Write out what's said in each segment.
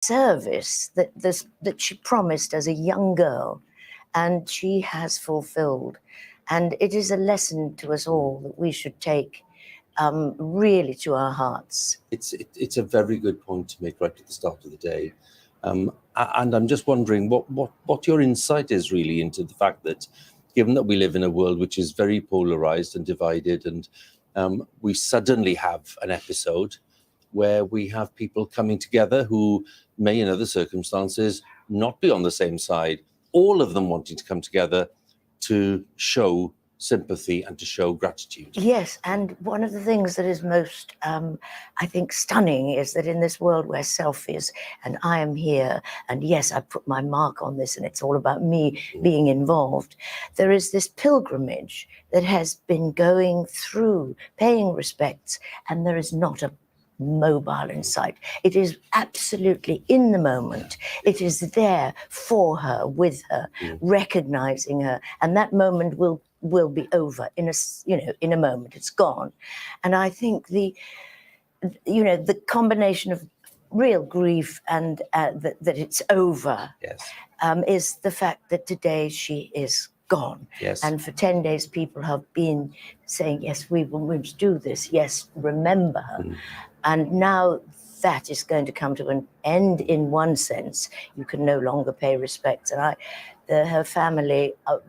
service that she promised as a young girl, and she has fulfilled. And it is a lesson to us all that we should take really to our hearts. It's a very good point to make right at the start of the day. And I'm just wondering what your insight is really into the fact that, given that we live in a world which is very polarized and divided, and we suddenly have an episode where we have people coming together who may, in other circumstances, not be on the same side, all of them wanting to come together to show sympathy and to show gratitude. Yes, and one of the things that is most, I think, stunning is that in this world where selfies and I am here, and yes, I put my mark on this and it's all about me being involved, there is this pilgrimage that has been going through, paying respects, and there is not a mobile in sight. It is absolutely in the moment. It is there for her, with her, recognizing her, and that moment will be over in a moment. It's gone. And I think the combination of real grief and that it's over, yes, is the fact that today she is gone. Yes. And for 10 days people have been saying, yes, we will do this, yes, remember her. And now that is going to come to an end in one sense. You can no longer pay respects. And her family are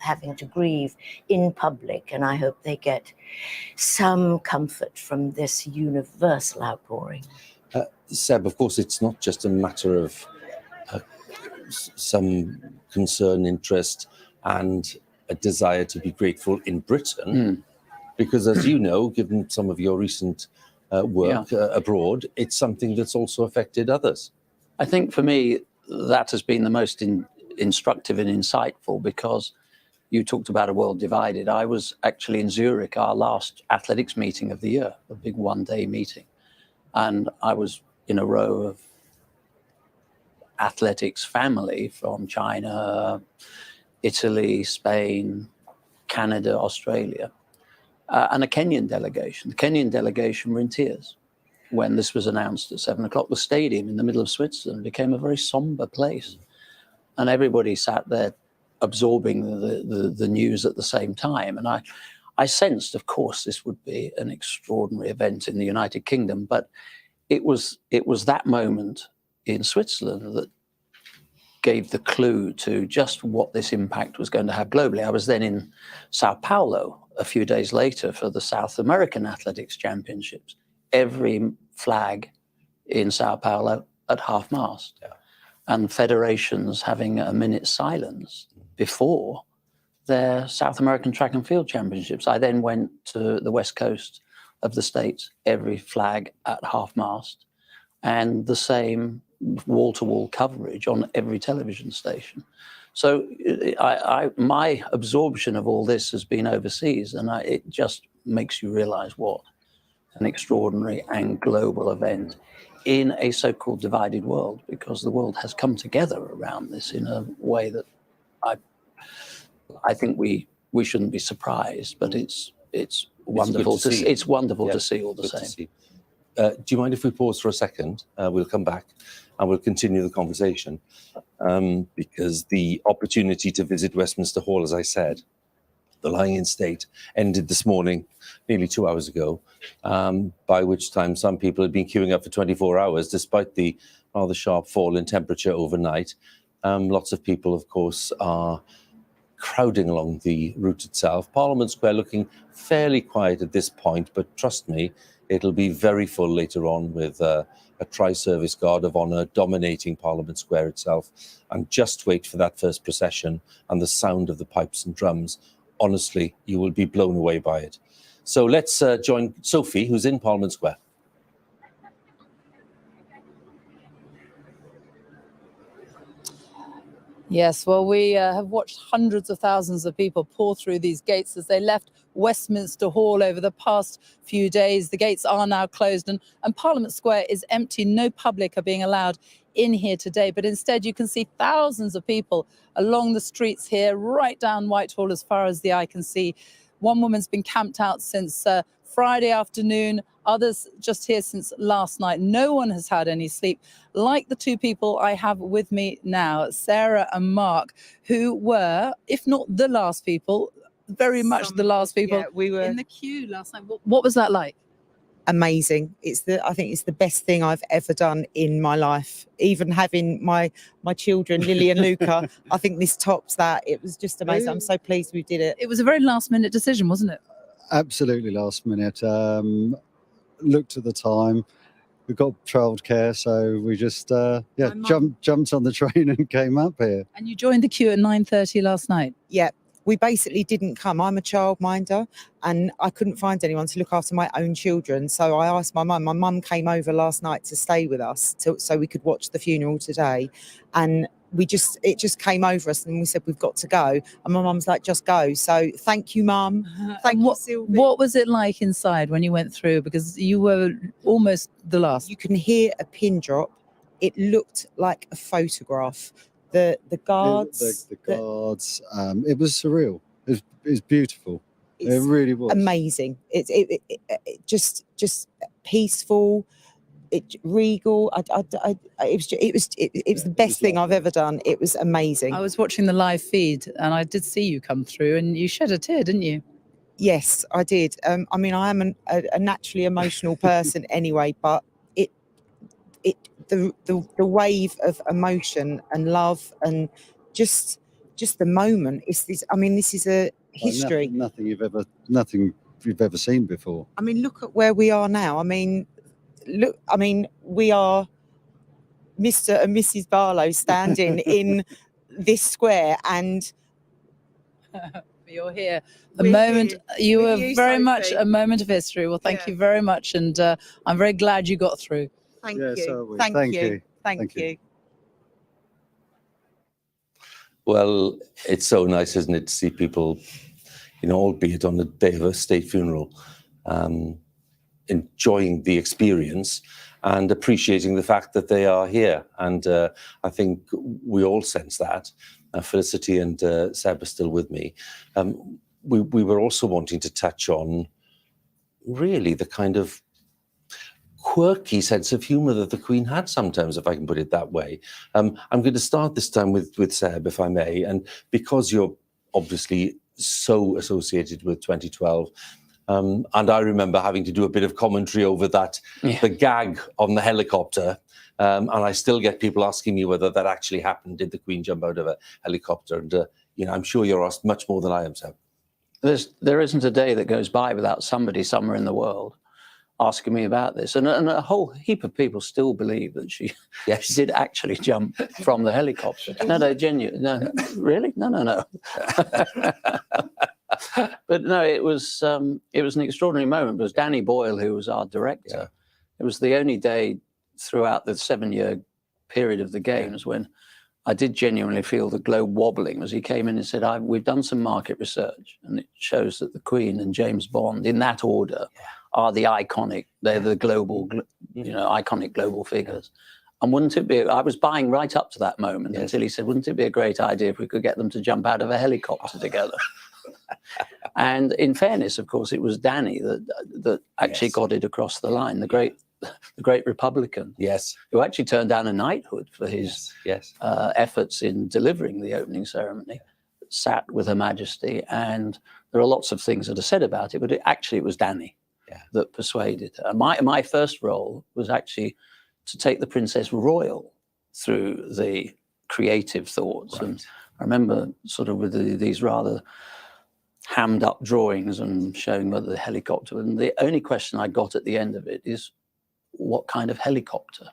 having to grieve in public, and I hope they get some comfort from this universal outpouring. Seb, of course, it's not just a matter of some concern, interest, and a desire to be grateful in Britain, because, as you know, given some of your recent work abroad, it's something that's also affected others. I think for me, that has been the most instructive and insightful, because you talked about a world divided. I was actually in Zurich, our last athletics meeting of the year, a big one-day meeting. And I was in a row of athletics family from China, Italy, Spain, Canada, Australia, and a Kenyan delegation. The Kenyan delegation were in tears when this was announced at 7 o'clock. The stadium in the middle of Switzerland became a very somber place. And everybody sat there absorbing the news at the same time. And I sensed, of course, this would be an extraordinary event in the United Kingdom, but it was that moment in Switzerland that gave the clue to just what this impact was going to have globally. I was then in Sao Paulo a few days later for the South American Athletics Championships. Every flag in Sao Paulo at half-mast. Yeah. And federations having a minute's silence before their South American Track and Field Championships. I then went to the west coast of the States, every flag at half-mast, and the same wall-to-wall coverage on every television station. So my absorption of all this has been overseas, and it just makes you realize what an extraordinary and global event in a so-called divided world, because the world has come together around this in a way that I think we shouldn't be surprised, but it's wonderful to see. It's wonderful to see all the same. Do you mind if we pause for a second? We'll come back and we'll continue the conversation, because the opportunity to visit Westminster Hall, as I said, the lying in state, ended this morning, nearly 2 hours ago, by which time some people had been queuing up for 24 hours, despite the rather sharp fall in temperature overnight. Lots of people, of course, are crowding along the route itself. Parliament Square looking fairly quiet at this point, but trust me, it'll be very full later on, with a tri-service guard of honour dominating Parliament Square itself. And just wait for that first procession and the sound of the pipes and drums. Honestly, you will be blown away by it. So let's join Sophie, who's in Parliament Square. Yes, well, we have watched hundreds of thousands of people pour through these gates as they left Westminster Hall over the past few days. The gates are now closed, and Parliament Square is empty. No public are being allowed in here today, but instead you can see thousands of people along the streets here, right down Whitehall as far as the eye can see. One woman's been camped out since Friday afternoon, others just here since last night. No one has had any sleep, like the two people I have with me now, Sarah and Mark, who were, if not the last people, very much the last people Yeah, we were in the queue last night. What was that like? amazing. I think it's the best thing I've ever done in my life. Even having my children, Lily and Luca, I think this tops that. It was just amazing. I'm so pleased we did it. It was a very last minute decision, wasn't it? Absolutely last minute. Looked at the time. We've got childcare, so we just jumped on the train and came up here. And you joined the queue at 9:30 last night. Yeah, we basically didn't come. I'm a childminder and I couldn't find anyone to look after my own children. So I asked my mum. My mum came over last night to stay with us so we could watch the funeral today. And it just came over us and we said, we've got to go. And my mum's like, just go. So thank you, Mum. Thank you, Sylvie. What was it like inside when you went through? Because you were almost the last. You can hear a pin drop. It looked like a photograph. The guards. The guards. It was surreal. It was beautiful. It really was amazing. It just peaceful. Regal. It was the best thing I've ever done. It was amazing. I was watching the live feed and I did see you come through and you shed a tear, didn't you? Yes, I did. I mean, I am a naturally emotional person anyway, but the wave of emotion and love and just the moment is this. I mean, this is a history. Nothing you've ever seen before. I mean, look at where we are now. I mean, we are Mr. and Mrs. Barlow standing in this square, and you're here. You With were you, very Sophie. much a moment of history. Well, thank you very much, and I'm very glad you got through. Thank Yeah, you. so are we. Thank you. Thank Thank you. you. Well, it's so nice, isn't it, to see people, albeit on the day of a state funeral, enjoying the experience and appreciating the fact that they are here. And I think we all sense that. Felicity and Seb are still with me. We were also wanting to touch on really the kind of quirky sense of humour that the Queen had sometimes, if I can put it that way. I'm going to start this time with Seb, if I may, and because you're obviously so associated with 2012, and I remember having to do a bit of commentary over that, the gag on the helicopter, and I still get people asking me whether that actually happened. Did the Queen jump out of a helicopter? And I'm sure you're asked much more than I am, Seb. There isn't a day that goes by without somebody somewhere in the world asking me about this, and a whole heap of people still believe that she did actually jump from the helicopter. No, genuine. No, really? No. But no, it was an extraordinary moment. It was Danny Boyle who was our director. Yeah. It was the only day throughout the 7-year period of the games when I did genuinely feel the globe wobbling as he came in and said, we've done some market research and it shows that the Queen and James Bond, in that order, are the iconic, they're the global, iconic global figures. And wouldn't it be, I was buying right up to that moment until he said, wouldn't it be a great idea if we could get them to jump out of a helicopter together? And in fairness, of course, it was Danny that actually got it across the line, the great Republican, who actually turned down a knighthood for his efforts in delivering the opening ceremony, sat with Her Majesty, and there are lots of things that are said about it, but it was Danny that persuaded her. My first role was actually to take the Princess Royal through the creative thoughts, and I remember sort of with these rather hammed up drawings and showing whether the helicopter, and the only question I got at the end of it is, what kind of helicopter?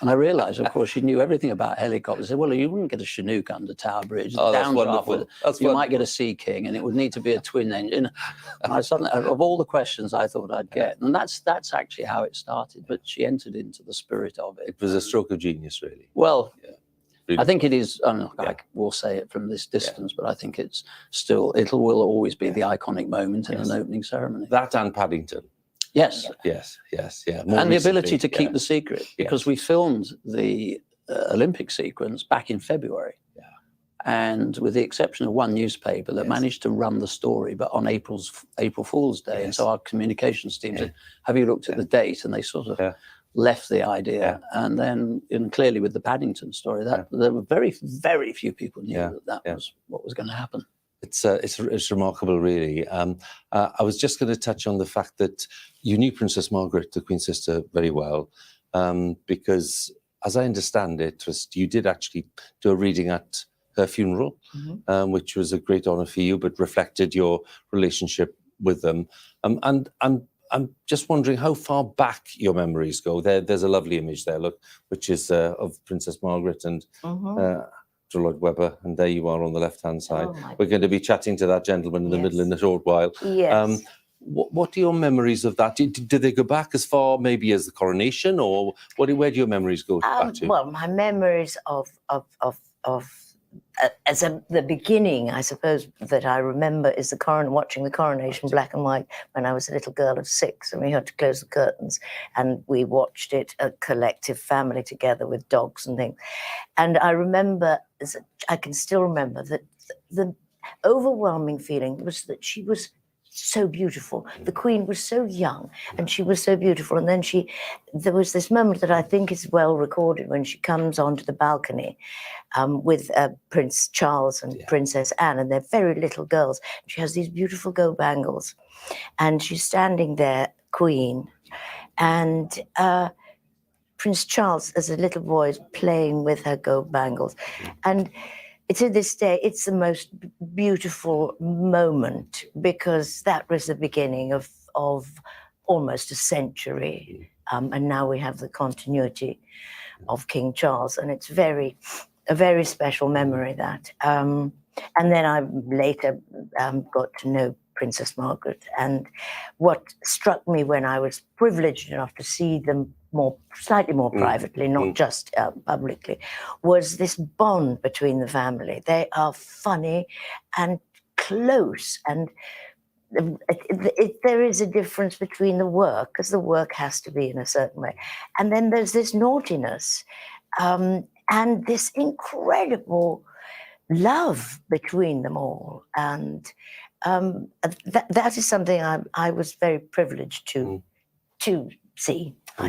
And I realised, of course, she knew everything about helicopters. I said, well, you wouldn't get a Chinook under Tower Bridge. Oh, that's wonderful. You might get a Sea King, and it would need to be a twin engine. And I suddenly, of all the questions I thought I'd get, and that's actually how it started. But she entered into the spirit of it. It was a stroke of genius, really. Well, I think it is. I will say it from this distance, but I think it will always be the iconic moment in an opening ceremony. That and Paddington. Yes. More and the ability recently, to keep the secret, because we filmed the Olympic sequence back in February. And with the exception of one newspaper that managed to run the story, but on April Fool's Day. And so our communications team said, have you looked at the date? And they sort of left the idea. And then clearly with the Paddington story, that there were very, very few people knew that was what was going to happen. It's remarkable, really. I was just going to touch on the fact that you knew Princess Margaret, the Queen's sister, very well, because as I understand it, you did actually do a reading at her funeral, which was a great honour for you, but reflected your relationship with them. And I'm just wondering how far back your memories go. There's a lovely image there, look, which is of Princess Margaret and Lloyd Webber, and there you are on the left-hand side. We're going to be chatting to that gentleman in the middle in a short while. Yes. What are your memories of that? Did they go back as far maybe as the coronation, or where do your memories go back to? Well, my memories of the beginning, I suppose, that I remember is watching the coronation black and white when I was a little girl of 6, and we had to close the curtains, and we watched it, a collective family together with dogs and things. And I remember, I can still remember that the overwhelming feeling was that she was so beautiful. The Queen was so young and she was so beautiful. And then there was this moment that I think is well recorded when she comes onto the balcony with Prince Charles and Princess Anne, and they're very little girls. She has these beautiful gold bangles, and she's standing there, Queen, and Prince Charles, as a little boy, is playing with her gold bangles. And to this day, it's the most beautiful moment, because that was the beginning of almost a century. And now we have the continuity of King Charles, and it's a very special memory, that. And then I later got to know Princess Margaret. And what struck me when I was privileged enough to see them slightly more privately, not just publicly, was this bond between the family. They are funny and close, and there is a difference between the work, because the work has to be in a certain way, and then there's this naughtiness and this incredible love between them all. And that is something I was very privileged to see.